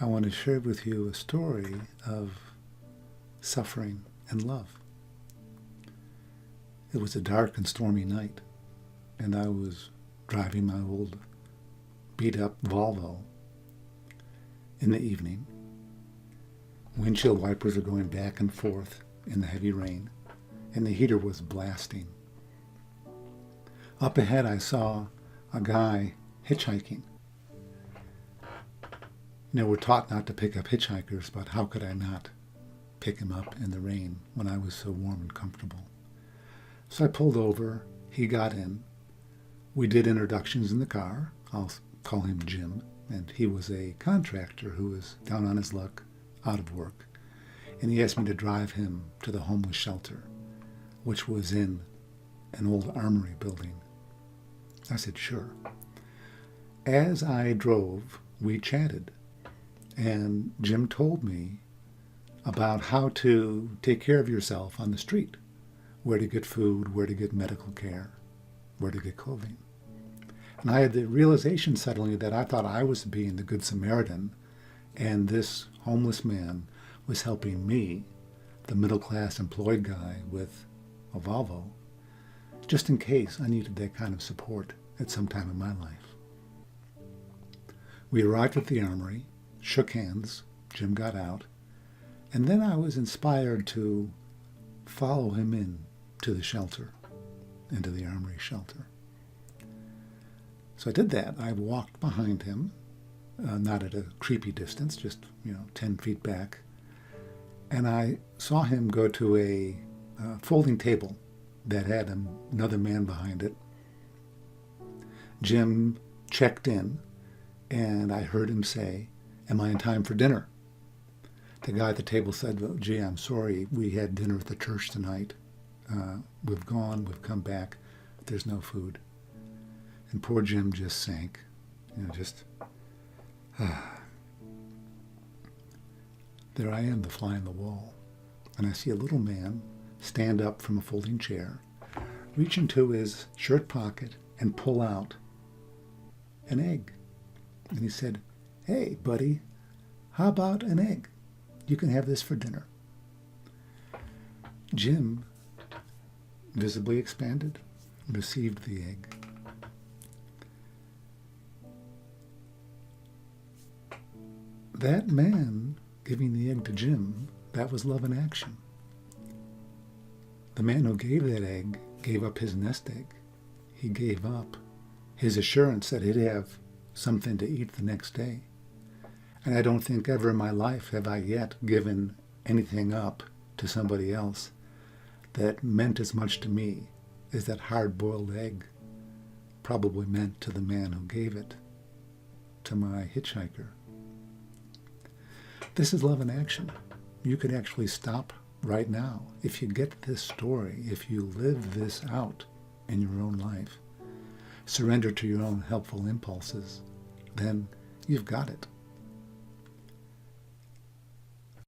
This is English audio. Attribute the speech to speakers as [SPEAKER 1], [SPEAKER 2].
[SPEAKER 1] I want to share with you a story of suffering and love. It was a dark and stormy night, and I was driving my old beat-up Volvo in the evening. Windshield wipers are going back and forth in the heavy rain, and the heater was blasting. Up ahead I saw a guy hitchhiking. We're taught not to pick up hitchhikers, but how could I not pick him up in the rain when I was so warm and comfortable? So I pulled over, he got in. We did introductions in the car. I'll call him Jim, and he was a contractor who was down on his luck, out of work. And he asked me to drive him to the homeless shelter, which was in an old armory building. I said, sure. As I drove, we chatted. And Jim told me about how to take care of yourself on the street, where to get food, where to get medical care, where to get clothing. And I had the realization suddenly that I thought I was being the Good Samaritan, and this homeless man was helping me, the middle-class employed guy with a Volvo, just in case I needed that kind of support at some time in my life. We arrived at the armory, shook hands, Jim got out, and then I was inspired to follow him in to the shelter, into the armory shelter. So I did that. I walked behind him, not at a creepy distance, just 10 feet back, and I saw him go to a folding table that had another man behind it. Jim checked in, and I heard him say, "Am I in time for dinner?" The guy at the table said, "Well, gee, I'm sorry. We had dinner at the church tonight. We've come back. There's no food." And poor Jim just sank. There I am, the fly on the wall. And I see a little man stand up from a folding chair, reach into his shirt pocket and pull out an egg. And he said, "Hey, buddy, how about an egg? You can have this for dinner." Jim, visibly expanded, received the egg. That man giving the egg to Jim, that was love in action. The man who gave that egg gave up his nest egg. He gave up his assurance that he'd have something to eat the next day. And I don't think ever in my life have I yet given anything up to somebody else that meant as much to me as that hard-boiled egg probably meant to the man who gave it to my hitchhiker. This is love in action. You could actually stop right now. If you get this story, if you live this out in your own life, surrender to your own helpful impulses, then you've got it.